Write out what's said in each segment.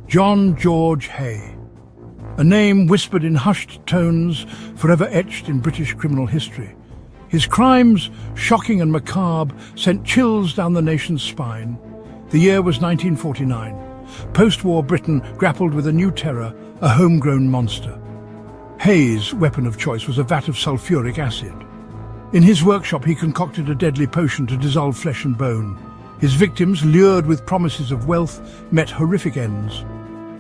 John George Haigh, a name whispered in hushed tones, forever etched in British criminal history. His crimes, shocking and macabre, sent chills down the nation's spine. The year was 1949. Post-war Britain grappled with a new terror, a homegrown monster. Haigh's weapon of choice was a vat of sulfuric acid. In his workshop he concocted a deadly potion to dissolve flesh and bone. His victims, lured with promises of wealth, met horrific ends.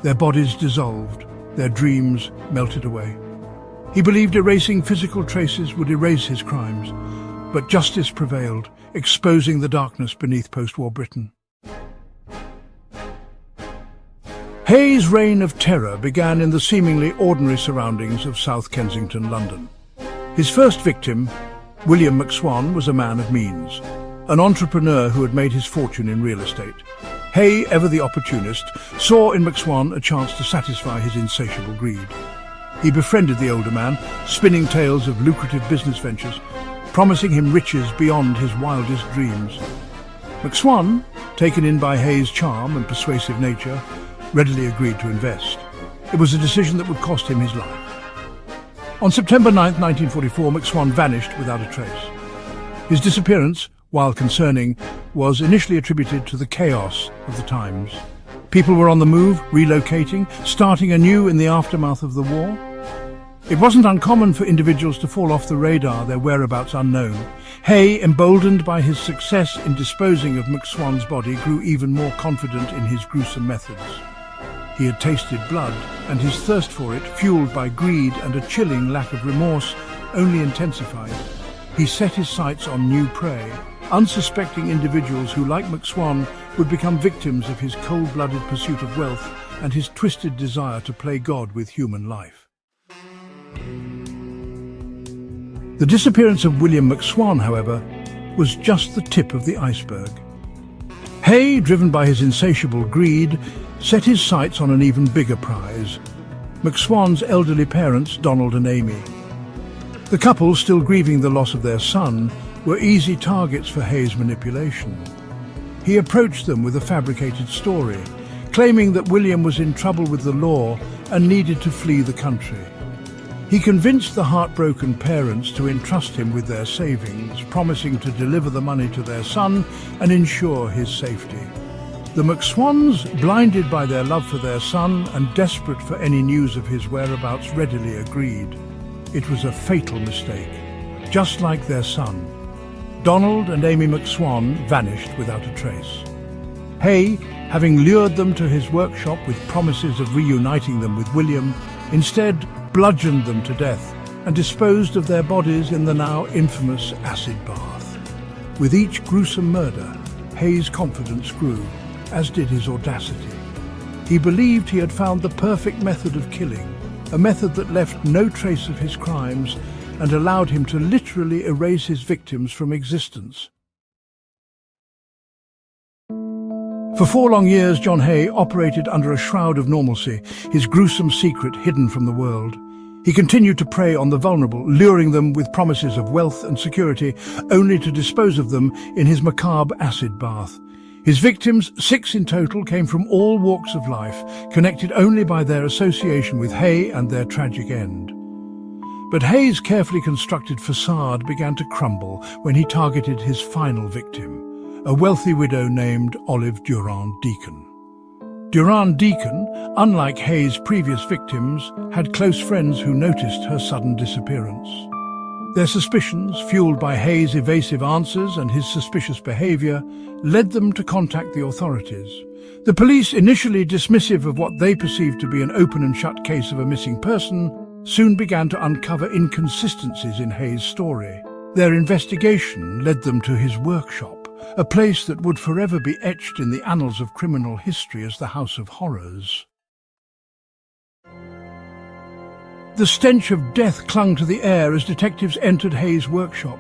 Their bodies dissolved, their dreams melted away. He believed erasing physical traces would erase his crimes, but justice prevailed, exposing the darkness beneath post-war Britain. Haigh's reign of terror began in the seemingly ordinary surroundings of South Kensington, London. His first victim, William McSwan, was a man of means, an entrepreneur who had made his fortune in real estate. Haigh, ever the opportunist, saw in McSwan a chance to satisfy his insatiable greed. He befriended the older man, spinning tales of lucrative business ventures, promising him riches beyond his wildest dreams. McSwan, taken in by Haigh's charm and persuasive nature, readily agreed to invest. It was a decision that would cost him his life. On September 9, 1944, McSwan vanished without a trace. His disappearance, while concerning, was initially attributed to the chaos of the times. People were on the move, relocating, starting anew in the aftermath of the war. It wasn't uncommon for individuals to fall off the radar, their whereabouts unknown. Haigh, emboldened by his success in disposing of McSwan's body, grew even more confident in his gruesome methods. He had tasted blood, and his thirst for it, fueled by greed and a chilling lack of remorse, only intensified. He set his sights on new prey, unsuspecting individuals who, like McSwan, would become victims of his cold-blooded pursuit of wealth and his twisted desire to play God with human life. The disappearance of William McSwan, however, was just the tip of the iceberg. Haigh, driven by his insatiable greed, set his sights on an even bigger prize: McSwan's elderly parents, Donald and Amy. The couple, still grieving the loss of their son, were easy targets for Haigh's manipulation. He approached them with a fabricated story, claiming that William was in trouble with the law and needed to flee the country. He convinced the heartbroken parents to entrust him with their savings, promising to deliver the money to their son and ensure his safety. The McSwans, blinded by their love for their son and desperate for any news of his whereabouts, readily agreed. It was a fatal mistake. Just like their son, Donald and Amy McSwan vanished without a trace. Haigh, having lured them to his workshop with promises of reuniting them with William, instead bludgeoned them to death and disposed of their bodies in the now infamous acid bath. With each gruesome murder, Haigh's confidence grew, as did his audacity. He believed he had found the perfect method of killing, a method that left no trace of his crimes and allowed him to literally erase his victims from existence. For 4 long years, John Haigh operated under a shroud of normalcy, his gruesome secret hidden from the world. He continued to prey on the vulnerable, luring them with promises of wealth and security, only to dispose of them in his macabre acid bath. His victims, 6 in total, came from all walks of life, connected only by their association with Haigh and their tragic end. But Haigh's carefully constructed facade began to crumble when he targeted his final victim, a wealthy widow named Olive Durand-Deacon. Durand-Deacon, unlike Haigh's previous victims, had close friends who noticed her sudden disappearance. Their suspicions, fueled by Haigh's evasive answers and his suspicious behavior, led them to contact the authorities. The police, initially dismissive of what they perceived to be an open and shut case of a missing person, soon began to uncover inconsistencies in Haigh's story. Their investigation led them to his workshop, a place that would forever be etched in the annals of criminal history as the House of Horrors. The stench of death clung to the air as detectives entered Haigh's workshop.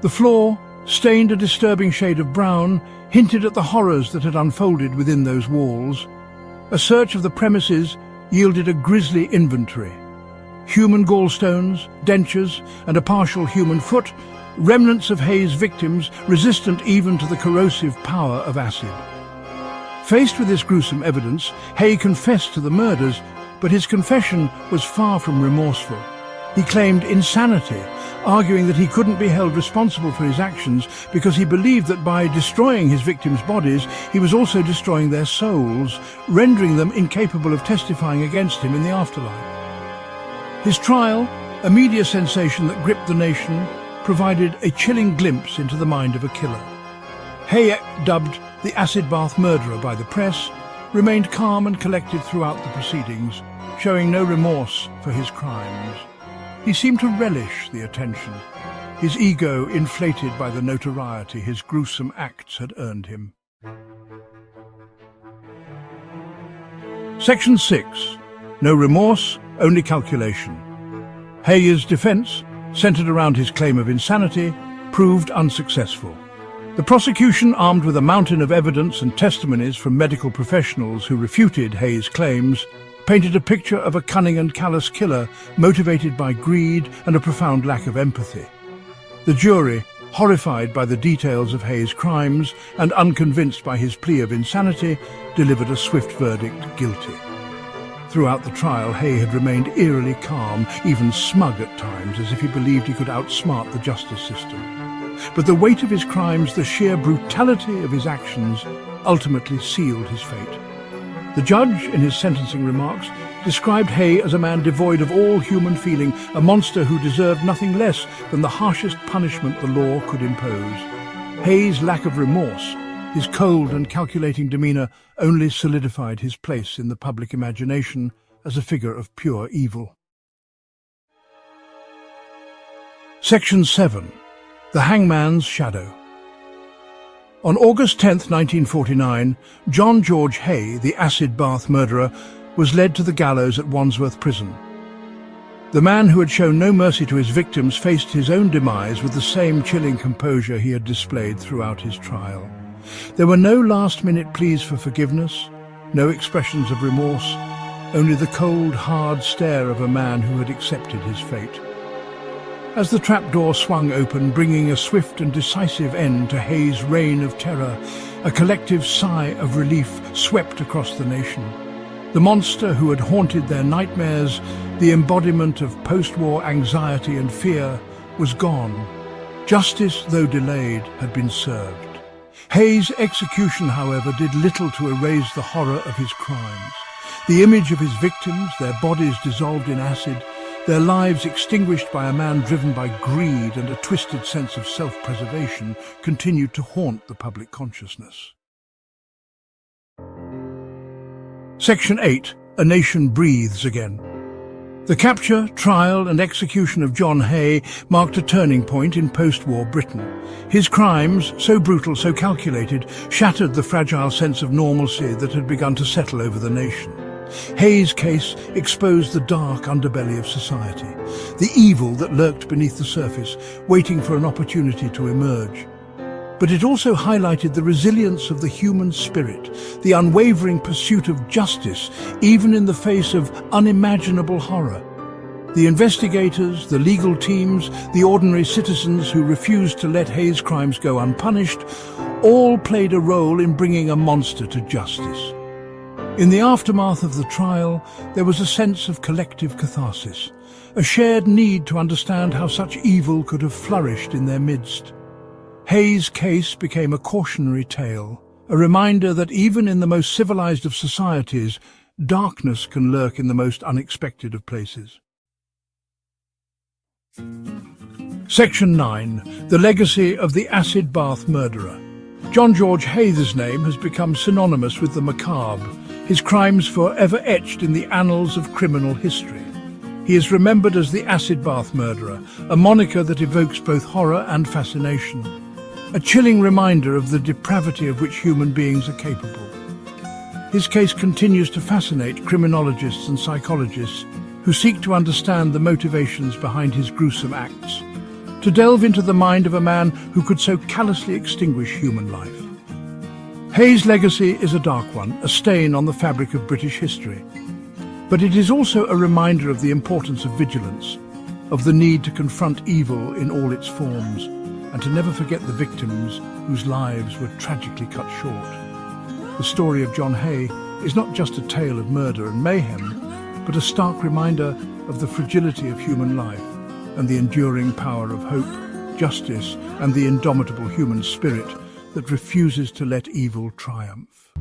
The floor, stained a disturbing shade of brown, hinted at the horrors that had unfolded within those walls. A search of the premises yielded a grisly inventory: human gallstones, dentures, and a partial human foot, remnants of Haigh's victims resistant even to the corrosive power of acid. Faced with this gruesome evidence, Haigh confessed to the murders, but his confession was far from remorseful. He claimed insanity, arguing that he couldn't be held responsible for his actions because he believed that by destroying his victims' bodies, he was also destroying their souls, rendering them incapable of testifying against him in the afterlife. His trial, a media sensation that gripped the nation, provided a chilling glimpse into the mind of a killer. Haigh, dubbed the acid bath murderer by the press, remained calm and collected throughout the proceedings, showing no remorse for his crimes. He seemed to relish the attention, his ego inflated by the notoriety his gruesome acts had earned him. Section 6. No remorse, only calculation. Haigh's defense, centered around his claim of insanity, proved unsuccessful. The prosecution, armed with a mountain of evidence and testimonies from medical professionals who refuted Haigh's claims, painted a picture of a cunning and callous killer motivated by greed and a profound lack of empathy. The jury, horrified by the details of Haigh's crimes and unconvinced by his plea of insanity, delivered a swift verdict, guilty. Throughout the trial, Haigh had remained eerily calm, even smug at times, as if he believed he could outsmart the justice system. But the weight of his crimes, the sheer brutality of his actions, ultimately sealed his fate. The judge, in his sentencing remarks, described Haigh as a man devoid of all human feeling, a monster who deserved nothing less than the harshest punishment the law could impose. Haigh's lack of remorse, his cold and calculating demeanour, only solidified his place in the public imagination as a figure of pure evil. Section 7. The Hangman's Shadow. On August 10, 1949, John George Haigh, the acid bath murderer, was led to the gallows at Wandsworth Prison. The man who had shown no mercy to his victims faced his own demise with the same chilling composure he had displayed throughout his trial. There were no last-minute pleas for forgiveness, no expressions of remorse, only the cold, hard stare of a man who had accepted his fate. As the trapdoor swung open, bringing a swift and decisive end to Haigh's reign of terror, a collective sigh of relief swept across the nation. The monster who had haunted their nightmares, the embodiment of post-war anxiety and fear, was gone. Justice, though delayed, had been served. Haigh's execution, however, did little to erase the horror of his crimes. The image of his victims, their bodies dissolved in acid, their lives extinguished by a man driven by greed and a twisted sense of self-preservation, continued to haunt the public consciousness. Section 8. A Nation Breathes Again. The capture, trial and execution of John Haigh marked a turning point in post-war Britain. His crimes, so brutal, so calculated, shattered the fragile sense of normalcy that had begun to settle over the nation. Haigh's case exposed the dark underbelly of society, the evil that lurked beneath the surface, waiting for an opportunity to emerge. But it also highlighted the resilience of the human spirit, the unwavering pursuit of justice, even in the face of unimaginable horror. The investigators, the legal teams, the ordinary citizens who refused to let Haigh's crimes go unpunished, all played a role in bringing a monster to justice. In the aftermath of the trial, there was a sense of collective catharsis, a shared need to understand how such evil could have flourished in their midst. Haigh's case became a cautionary tale, a reminder that even in the most civilized of societies, darkness can lurk in the most unexpected of places. Section 9. The Legacy of the Acid Bath Murderer. John George Haigh's name has become synonymous with the macabre, his crimes forever etched in the annals of criminal history. He is remembered as the acid bath murderer, a moniker that evokes both horror and fascination, a chilling reminder of the depravity of which human beings are capable. His case continues to fascinate criminologists and psychologists who seek to understand the motivations behind his gruesome acts, to delve into the mind of a man who could so callously extinguish human life. Haigh's legacy is a dark one, a stain on the fabric of British history. But it is also a reminder of the importance of vigilance, of the need to confront evil in all its forms, and to never forget the victims whose lives were tragically cut short. The story of John Haigh is not just a tale of murder and mayhem, but a stark reminder of the fragility of human life and the enduring power of hope, justice, and the indomitable human spirit that refuses to let evil triumph.